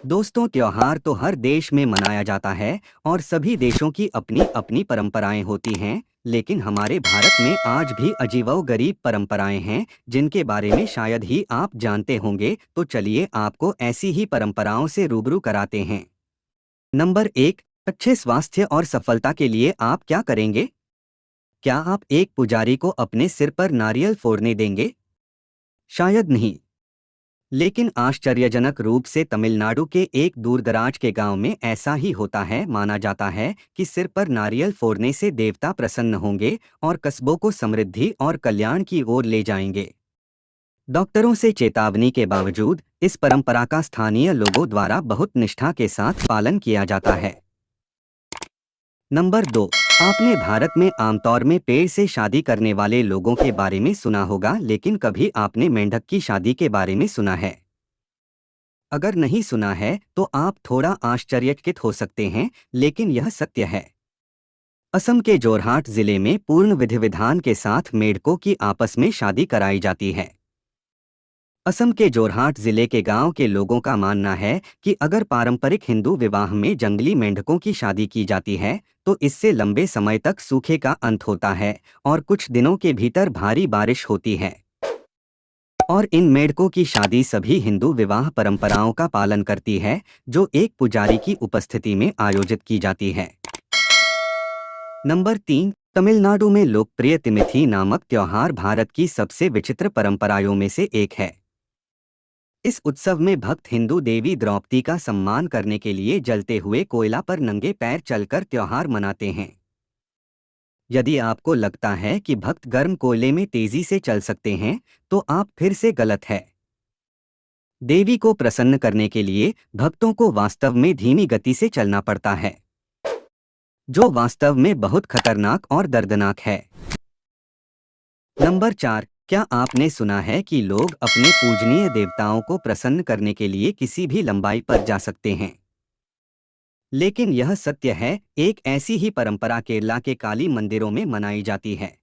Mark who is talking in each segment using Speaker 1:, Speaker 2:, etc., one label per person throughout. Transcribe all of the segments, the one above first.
Speaker 1: दोस्तों, त्योहार तो हर देश में मनाया जाता है और सभी देशों की अपनी अपनी परंपराएं होती हैं। लेकिन हमारे भारत में आज भी अजीबोगरीब परंपराएं हैं जिनके बारे में शायद ही आप जानते होंगे। तो चलिए आपको ऐसी ही परंपराओं से रूबरू कराते हैं। नंबर एक, अच्छे स्वास्थ्य और सफलता के लिए आप क्या करेंगे? क्या आप एक पुजारी को अपने सिर पर नारियल फोड़ने देंगे? शायद नहीं। लेकिन आश्चर्यजनक रूप से तमिलनाडु के एक दूरदराज के गांव में ऐसा ही होता है। माना जाता है कि सिर पर नारियल फोड़ने से देवता प्रसन्न होंगे और कस्बों को समृद्धि और कल्याण की ओर ले जाएंगे। डॉक्टरों से चेतावनी के बावजूद इस परंपरा का स्थानीय लोगों द्वारा बहुत निष्ठा के साथ पालन किया जाता है। नंबर दो, आपने भारत में आमतौर में पेड़ से शादी करने वाले लोगों के बारे में सुना होगा, लेकिन कभी आपने मेंढक की शादी के बारे में सुना है? अगर नहीं सुना है तो आप थोड़ा आश्चर्यचकित हो सकते हैं, लेकिन यह सत्य है। असम के जोरहाट जिले में पूर्ण विधि विधान के साथ मेढकों की आपस में शादी कराई जाती है। असम के जोरहाट जिले के गांव के लोगों का मानना है कि अगर पारंपरिक हिंदू विवाह में जंगली मेंढकों की शादी की जाती है तो इससे लंबे समय तक सूखे का अंत होता है और कुछ दिनों के भीतर भारी बारिश होती है। और इन मेढकों की शादी सभी हिंदू विवाह परंपराओं का पालन करती है, जो एक पुजारी की उपस्थिति में आयोजित की जाती है। नंबर तीन, तमिलनाडु में लोकप्रिय तिमिथी नामक त्योहार भारत की सबसे विचित्र परंपराओं में से एक है। इस उत्सव में भक्त हिंदू देवी द्रौपदी का सम्मान करने के लिए जलते हुए कोयला पर नंगे पैर चलकर त्योहार मनाते हैं। यदि आपको लगता है कि भक्त गर्म कोयले में तेजी से चल सकते हैं, तो आप फिर से गलत है। देवी को प्रसन्न करने के लिए भक्तों को वास्तव में धीमी गति से चलना पड़ता है, जो वास्तव में बहुत खतरनाक और दर्दनाक है। नंबर चार, क्या आपने सुना है कि लोग अपने पूजनीय देवताओं को प्रसन्न करने के लिए किसी भी लंबाई पर जा सकते हैं? लेकिन यह सत्य है। एक ऐसी ही परंपरा केरला के काली मंदिरों में मनाई जाती है,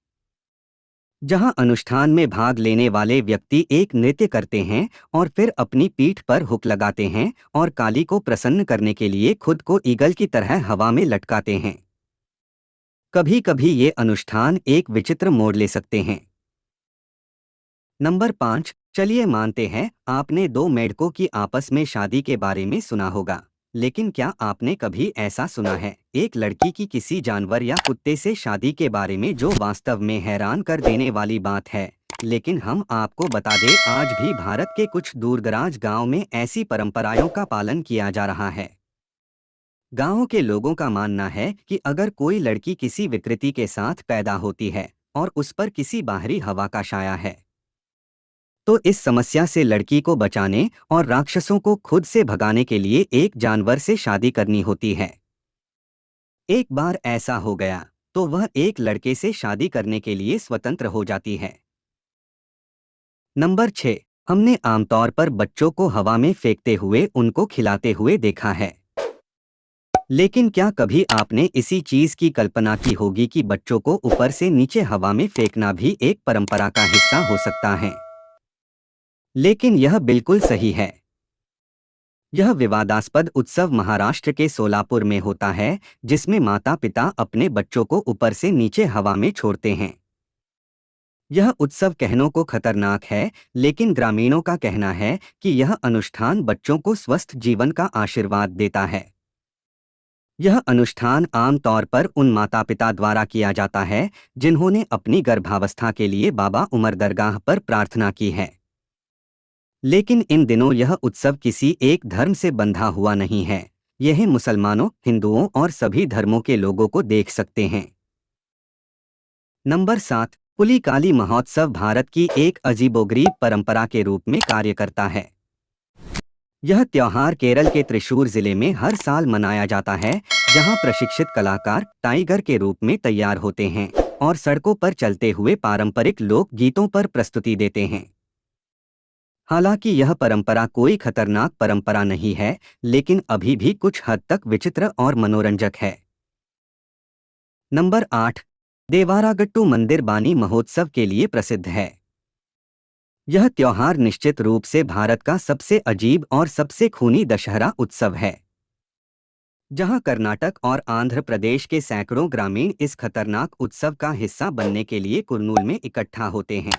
Speaker 1: जहां अनुष्ठान में भाग लेने वाले व्यक्ति एक नृत्य करते हैं और फिर अपनी पीठ पर हुक लगाते हैं और काली को प्रसन्न करने के लिए खुद को ईगल की तरह हवा में लटकाते हैं। कभी कभी ये अनुष्ठान एक विचित्र मोड़ ले सकते हैं। नंबर पाँच, चलिए मानते हैं आपने दो मेढकों की आपस में शादी के बारे में सुना होगा, लेकिन क्या आपने कभी ऐसा सुना है एक लड़की की किसी जानवर या कुत्ते से शादी के बारे में, जो वास्तव में हैरान कर देने वाली बात है। लेकिन हम आपको बता दें, आज भी भारत के कुछ दूरदराज गांव में ऐसी परंपराओं का पालन किया जा रहा है। गांवों के लोगों का मानना है कि अगर कोई लड़की किसी विकृति के साथ पैदा होती है और उस पर किसी बाहरी हवा का साया है, तो इस समस्या से लड़की को बचाने और राक्षसों को खुद से भगाने के लिए एक जानवर से शादी करनी होती है। एक बार ऐसा हो गया तो वह एक लड़के से शादी करने के लिए स्वतंत्र हो जाती है। नंबर 6, हमने आमतौर पर बच्चों को हवा में फेंकते हुए उनको खिलाते हुए देखा है। लेकिन क्या कभी आपने इसी चीज की कल्पना की होगी कि बच्चों को ऊपर से नीचे हवा में फेंकना भी एक परंपरा का हिस्सा हो सकता है? लेकिन यह बिल्कुल सही है। यह विवादास्पद उत्सव महाराष्ट्र के सोलापुर में होता है, जिसमें माता पिता अपने बच्चों को ऊपर से नीचे हवा में छोड़ते हैं। यह उत्सव कहनों को खतरनाक है, लेकिन ग्रामीणों का कहना है कि यह अनुष्ठान बच्चों को स्वस्थ जीवन का आशीर्वाद देता है। यह अनुष्ठान आमतौर पर उन माता पिता द्वारा किया जाता है जिन्होंने अपनी गर्भावस्था के लिए बाबा उमर दरगाह पर प्रार्थना की है। लेकिन इन दिनों यह उत्सव किसी एक धर्म से बंधा हुआ नहीं है। यह मुसलमानों, हिंदुओं और सभी धर्मों के लोगों को देख सकते हैं। नंबर 7, पुलिकाली महोत्सव भारत की एक अजीबोगरीब परंपरा के रूप में कार्य करता है। यह त्योहार केरल के त्रिशूर जिले में हर साल मनाया जाता है, जहां प्रशिक्षित कलाकार टाइगर के रूप में तैयार होते हैं और सड़कों पर चलते हुए पारंपरिक लोक गीतों पर प्रस्तुति देते हैं। हालांकि यह परंपरा कोई खतरनाक परंपरा नहीं है, लेकिन अभी भी कुछ हद तक विचित्र और मनोरंजक है। नंबर 8, देवारागट्टू मंदिर बानी महोत्सव के लिए प्रसिद्ध है। यह त्योहार निश्चित रूप से भारत का सबसे अजीब और सबसे खूनी दशहरा उत्सव है, जहां कर्नाटक और आंध्र प्रदेश के सैकड़ों ग्रामीण इस खतरनाक उत्सव का हिस्सा बनने के लिए कुर्नूल में इकट्ठा होते हैं,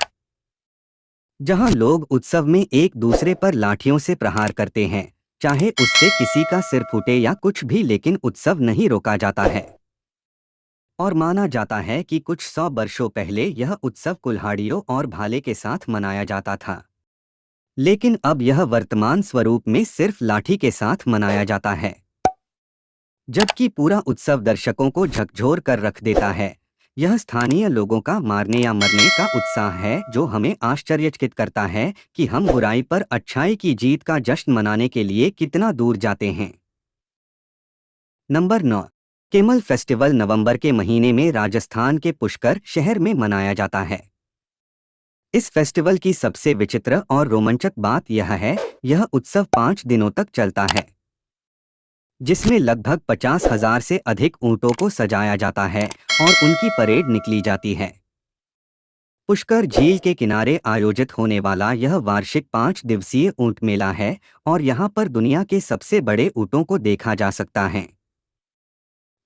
Speaker 1: जहां लोग उत्सव में एक दूसरे पर लाठियों से प्रहार करते हैं, चाहे उससे किसी का सिर फूटे या कुछ भी, लेकिन उत्सव नहीं रोका जाता है। और माना जाता है कि कुछ 100 वर्षों पहले यह उत्सव कुल्हाड़ियों और भाले के साथ मनाया जाता था, लेकिन अब यह वर्तमान स्वरूप में सिर्फ लाठी के साथ मनाया जाता है, जबकि पूरा उत्सव दर्शकों को झकझोर कर रख देता है। यह स्थानीय लोगों का मारने या मरने का उत्साह है, जो हमें आश्चर्यचकित करता है कि हम बुराई पर अच्छाई की जीत का जश्न मनाने के लिए कितना दूर जाते हैं। नंबर 9। केमल फेस्टिवल नवंबर के महीने में राजस्थान के पुष्कर शहर में मनाया जाता है। इस फेस्टिवल की सबसे विचित्र और रोमांचक बात यह है, यह उत्सव 5 दिनों तक चलता है, जिसमें लगभग 50,000 से अधिक ऊंटों को सजाया जाता है और उनकी परेड निकली जाती है। पुष्कर झील के किनारे आयोजित होने वाला यह वार्षिक 5 दिवसीय ऊंट मेला है और यहाँ पर दुनिया के सबसे बड़े ऊंटों को देखा जा सकता है।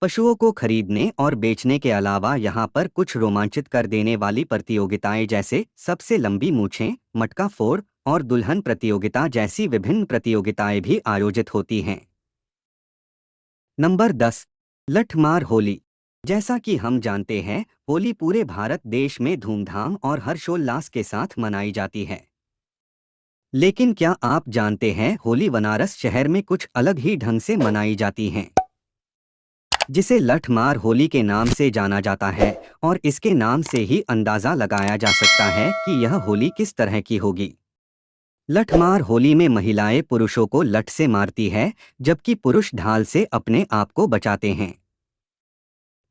Speaker 1: पशुओं को खरीदने और बेचने के अलावा यहाँ पर कुछ रोमांचित कर देने वाली प्रतियोगिताएं जैसे सबसे लंबी मूछें, मटका फोड़ और दुल्हन प्रतियोगिता जैसी विभिन्न प्रतियोगिताएं भी आयोजित होती हैं। नंबर 10। लठमार होली। जैसा कि हम जानते हैं, होली पूरे भारत देश में धूमधाम और हर्षोल्लास के साथ मनाई जाती है। लेकिन क्या आप जानते हैं, होली बनारस शहर में कुछ अलग ही ढंग से मनाई जाती है, जिसे लठमार होली के नाम से जाना जाता है, और इसके नाम से ही अंदाज़ा लगाया जा सकता है कि यह होली किस तरह की होगी। लठमार होली में महिलाएं पुरुषों को लठ से मारती है, जबकि पुरुष ढाल से अपने आप को बचाते हैं,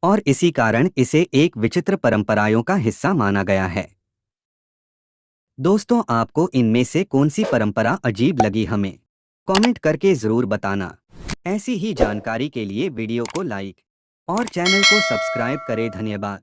Speaker 1: और इसी कारण इसे एक विचित्र परंपराओं का हिस्सा माना गया है। दोस्तों, आपको इनमें से कौन सी परंपरा अजीब लगी, हमें कमेंट करके ज़रूर बताना। ऐसी ही जानकारी के लिए वीडियो को लाइक और चैनल को सब्सक्राइब करें। धन्यवाद।